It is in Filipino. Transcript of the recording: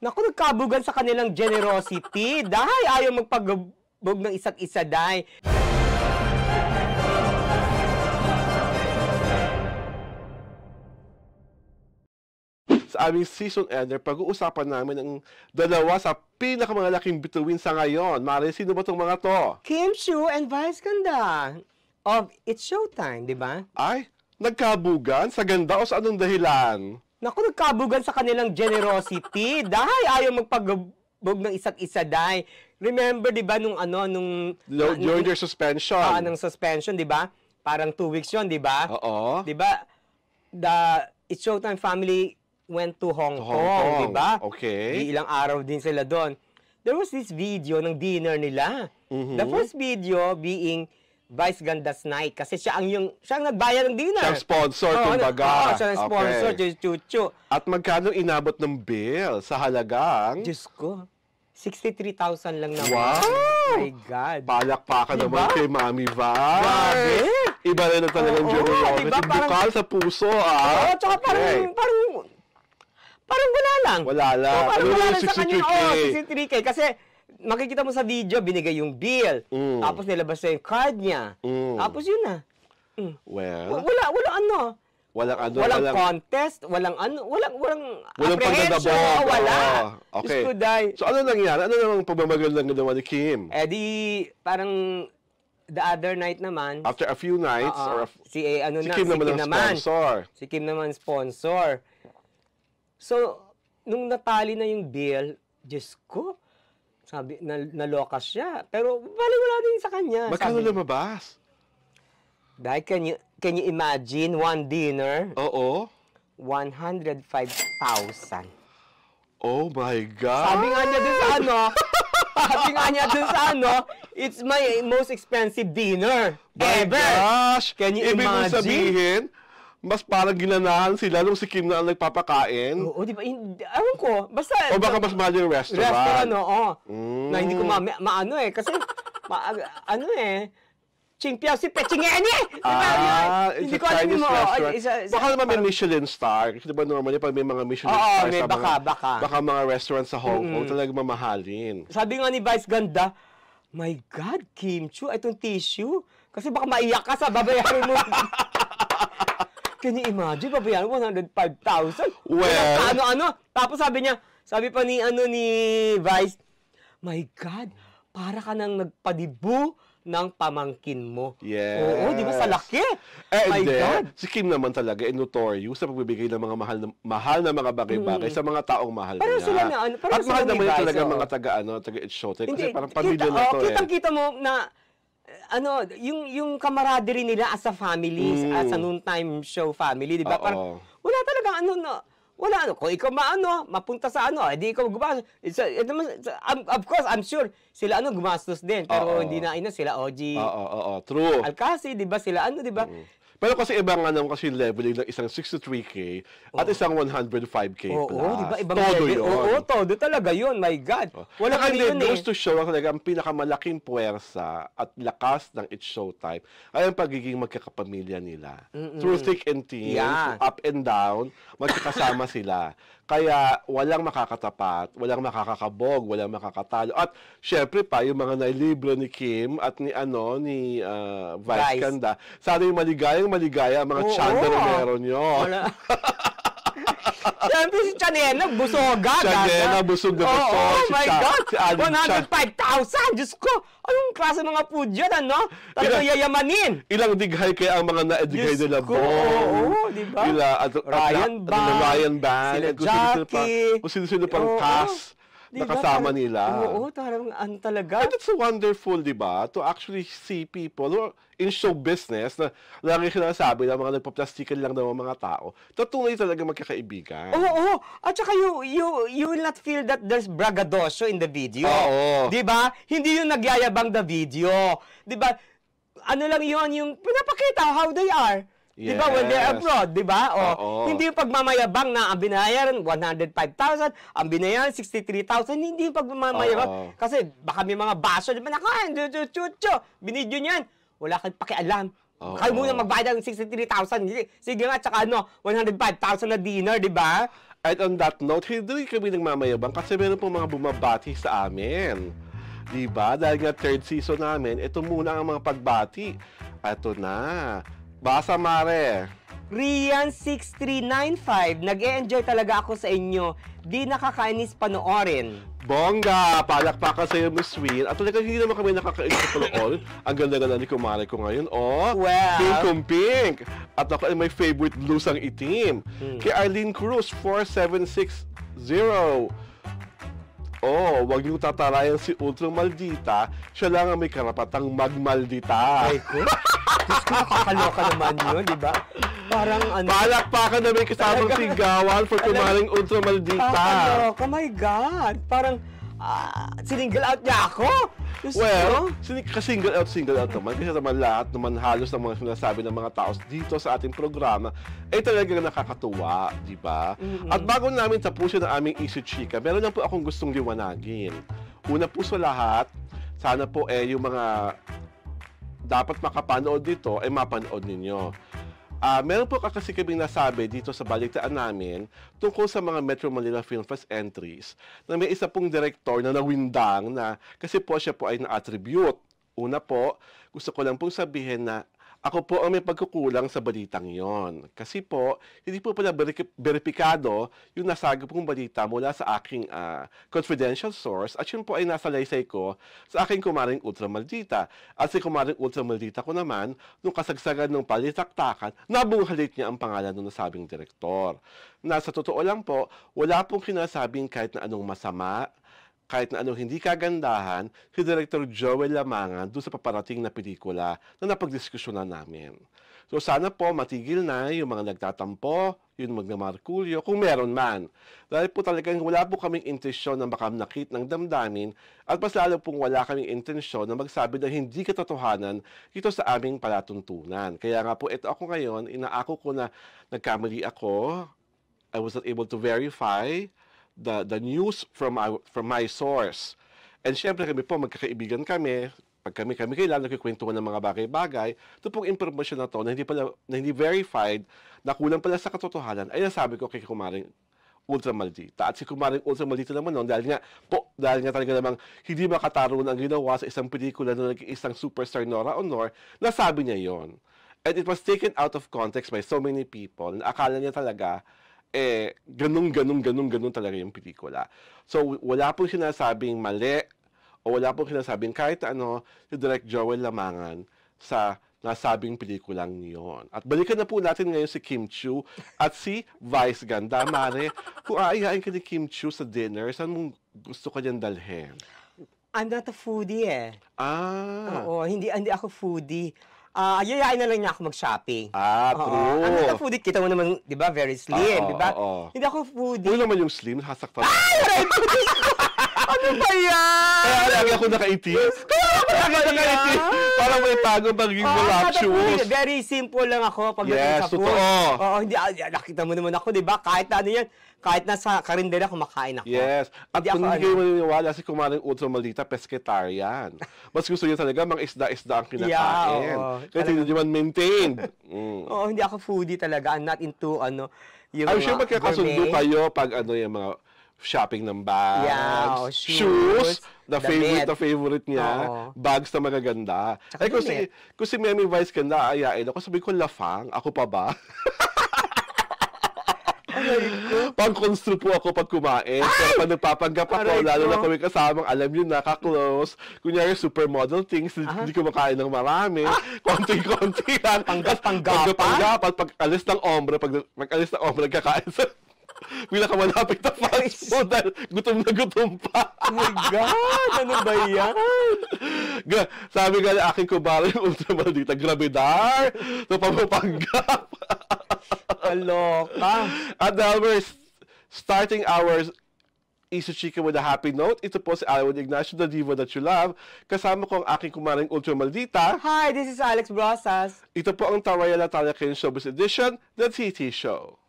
Naku, nagkabugan sa kanilang generosity. Dahil ayaw magpagbog ng isa't isa, dahil. Sa aming season ender, pag-uusapan namin ang dalawa sa pinakamalaking bituin sa ngayon. Mari, sino ba itong mga to? Kim Chiu and Vice Ganda of It's Showtime, di ba? Ay, nagkabugan? Sa ganda o sa anong dahilan? Naku, nagkabugan sa kanilang generosity. Dahil ayaw magpagbog ng isa't isa, dahil. Remember, di ba, nung During their suspension. Ng suspension, di ba? Parang 2 weeks yun, di ba? Oo. Di ba? The It's Showtime family went to Hong Kong, di ba? Okay. Ilang araw din sila doon. There was this video ng dinner nila. The first video being Vice Ganda's night. Kasi siya ang nagbayad ng dinner. Siya ang sponsor, kumbaga. Siya ang sponsor, Chuchu. At magkano inabot ng bill sa halagang? Diyos ko, 63,000 lang naman. Wow! Oh my God. Palakpakan Diba? naman kay Mami Vice. Grabe! Iba rin ang talagang generosity. Diba? Bukal sa puso, Oo, tsaka parang wala lang. Wala lang. Parang wala lang sa kanya. 63K. 63K. Kasi makikita mo sa video, binigay yung bill. Tapos nilabas na yung card niya. Tapos yun na. Well, Walang contest, walang pagdadabog. Wala. Okay. Diyos ko, So ano nangyari? Ano namang pagmamagal ng ginawa ni Kim? di parang the other night naman, After a few nights, si Kim naman ang sponsor. Si Kim naman sponsor. So, nung natali na yung bill, Diyos ko, sabi, naloka siya. Pero wala din sa kanya. Magkano lumabas? Dahil, can you imagine one dinner? Oo. 105,000. Oh my God! Sabi nga niya dun sa it's my most expensive dinner My ever. gosh! Can you Ibig mong imagine? sabihin, mas parang ginanahan sila nung si Kim na ang nagpapakain? Oo, di ba? Ewan ko. Basta, O baka mas mahal yung restaurant? restaurant, oo. Na hindi ko maano kasi, Chingpiao si Pechingeni! It's a Chinese restaurant. Baka naman may Michelin star. Kasi diba normally pag may mga Michelin stars sa baka mga restaurant sa Hong Kong talagang mamahalin. Sabi nga ni Vice Ganda, my God, Kim Chiu, itong tissue. Kasi baka maiyak ka sa babayaran mo. Can you imagine, babayaran 105,000? Well, Tapos sabi pa ni Vice, my God, para ka nang nagpadibu ng pamangkin mo. Yes. Oo, di ba sa laki? My then, God. si Kim naman talaga notorious sa pagbibigay ng mga mahal na mga bagay-bagay sa mga taong mahal Pero niya. sila At mahal naman Vice, talaga mga taga-It's Showtime. Kasi parang pamilya na to Kitang-kita mo na yung camaraderie nila as a family, as a noontime show family, di ba? Parang wala talagang kung ikaw mapunta sa hindi ikaw gumastos. Of course, I'm sure, sila gumastos din, pero hindi na sila OG. True. Alcasi, di ba? Sila di ba? Pero kasi ibang kasi leveling ng isang 63K at isang 105K plus. Oo, di ba? Ibang todo level. yun. Oo, todo talaga yun. My God. Wala Saka yun goes to show talaga ang pinakamalaking puwersa at lakas ng It's Showtime ay ang pagiging magkakapamilya nila. Through thick and thin, up and down, magkakasama sila. Kaya walang makakatapat, walang makakakabog, walang makakatalo. At syempre pa, yung mga nailibro ni Kim at ni Vice Ganda, sana yung maligaya ang mga Chandler meron nyo. Siyempre si Chanena, busoga. Chanena, busog na busog. Oh my God! Si 105,000! Diyos ko! Anong klase mga food yan, Talagang yayamanin! Ilang dighay kaya ang mga na-edighay nila, Bong? Oo, di ba? Ryan Bang. Sila Jackie. Kung sino-sino pang cast na kasama nila. Oo, talaga. And it's wonderful, di ba? To actually see people who are in show business na lagi sinasabi na mga nagpa-plastikan lang ng mga tao. Tunay talaga magkakaibigan. Oo. At saka you will not feel that there's braggadocio in the video. Oo. Di ba? Hindi yung nagyayabang the video. Di ba? Ano lang yun, yung pinapakita how they are. Yes. Di ba? When they're abroad, di ba? Hindi yung pagmamayabang na ang binayaran 105,000, ang binayaran 63,000, hindi yung pagmamayabang. Kasi baka may mga baso, di ba? Binidyo niyan. Wala kang pakialam. Kayo muna magbayad ng 63,000. Sige nga, tsaka 105,000 na dinner, di ba? At on that note, hindi kami nagmamayabang kasi meron pong mga bumabati sa amin. Diba? Dahil nga third season namin, ito muna ang mga pagbati. Ito na. Basa, Mare. Rian6395, nag-e-enjoy talaga ako sa inyo. Di nakakainis panoorin. Bongga! Palakpakan sa'yo, Miss Win. At talagang hindi naman kami nakakainis sa panoorin. Ang ganda-ganda ni Kumare ko ngayon. Oh, well, pink kung pink. At ako ay may favorite blusang itim. Kay Arlene Cruz, 4760. Oh, wag niyo tatarayan si Ultra Maldita. Siya lang ang may karapatang magmaldita. Ay ko? Diyos ko, nakakaloka naman yun, di ba? Parang ano... Palakpakan na may kasamang sigawan for kumaring Ultra Maldita. Nakakaloka, my God. Parang, siningle out niya ako. Diyos well, single out naman. Kasi naman lahat naman halos ng mga sinasabi ng mga tao dito sa ating programa ay talagang nakakatuwa, di ba? At bago namin tapusin ang aming Issue Chika, meron lang po akong gustong liwanagin. Una po sa lahat, sana po yung mga dapat makapanood dito ay mapanood ninyo. Meron po kasi kaming nasabi dito sa balitaan namin tungkol sa mga Metro Manila Film Fest entries na may isa pong direktor na nawindang na kasi po siya po ay na-attribute. Una po, gusto ko lang pong sabihin na ako po ang may pagkukulang sa balitang yon. Kasi po, hindi po pala beripikado yung nasagap pong balita mula sa aking confidential source at yun po ay nasa laysay ko sa aking kumaring Ultra Maldita. At si kumaring Ultra Maldita ko naman, nung kasagsagan ng palitaktakan, nabunghalit niya ang pangalan ng nasabing direktor. Na sa totoo lang po, wala pong kinasabing kahit na anong masama, kahit na anong hindi kagandahan, si Director Joel Lamangan doon sa paparating na pelikula na napagdiskusyonan namin. So sana po matigil na yung mga nagtatampo, yung magnamarkulyo, kung meron man. Dahil po talagang wala po kaming intensyon na makamnakit ng damdamin at mas lalo pong wala kaming intensyon na magsabi na hindi katotohanan ito sa aming palatuntunan. Kaya nga po ito ako ngayon, inaako ko na nagkamali ako, I was not able to verify the news from my source. And syempre kami po, magkakaibigan kami. Pag kami kailan nagkikwentuhan ng mga bagay-bagay, ito pong impormasyon na to na hindi verified, na kulang pala sa katotohanan, ay nasabi ko kay kumaring Ultra Maldita. At si kumaring Ultra Maldita naman noon, dahil nga talaga namang hindi makataroon ang ginawa sa isang pelikula na naging isang superstar Nora Honor, nasabi niya yon. And it was taken out of context by so many people na akala niya talaga ganun talaga yung pelikula. So, wala pong sinasabing mali o wala pong sinasabing kahit ano si Direk Joel Lamangan sa nasabing pelikulang niyon. At balikan na po natin ngayon si Kim Chiu at si Vice Ganda. Mare, kung aayain ka ni Kim Chiu sa dinner, saan mong gusto ka niyan dalhin? I'm not a foodie Oo, hindi ako foodie. Yayain na lang niya ako mag-shopping. True. Ano na foodie? Kita mo naman, di ba, very slim, di ba? Hindi ako foodie. Ano naman yung slim? Hasaktan. Ay, ano ba yan? Kaya lagi ako nakaitis. Parang may tago pagiging voluptuous. Very simple lang ako pagdating sa food. Yes, Oo, hindi, nakita mo naman ako, di ba? Kahit ano yan, kahit nasa karindera kumakain ako. Yes. At kung hindi kayo maniniwala, si kumaring Ultra Maldita, pescetarian. Mas gusto niya talaga mga isda-isda ang kinakain. Kasi hindi naman maintained. Oo, hindi ako foodie talaga. I'm not into yung I'm sure magkakasundo kayo pag yung mga shopping ng bags, shoes, the favorite niya, bags na magaganda. Kung si Memi Vice Ganda, ayain ako, sabi ko, lafang, ako pa ba? Pang-construe po ako pag kumain. Pero pag nagpapanggap ako, lalo na kami kasamang, alam yun, naka-close. Kunyari, supermodel things, hindi ko makain ng marami. Konti-konti lang. Panggap-panggapan. Pag alis ng ombre, nagkakain sa pinakamalapit na fast food dahil gutom na gutom pa. Oh my God! Ano ba yan? Sabi nga na aking kubarin, Ultra Maldita, grabidar, so papapanggap. Kaloka. At now we're starting our Issue Chika with a happy note. Ito po si Alwin Ignacio, the diva that you love. Kasama ko ang aking kumaring Ultra Maldita. Hi, this is Alex Brosas. Ito po ang Tawayan Natalia Showbiz Edition, The TT Show.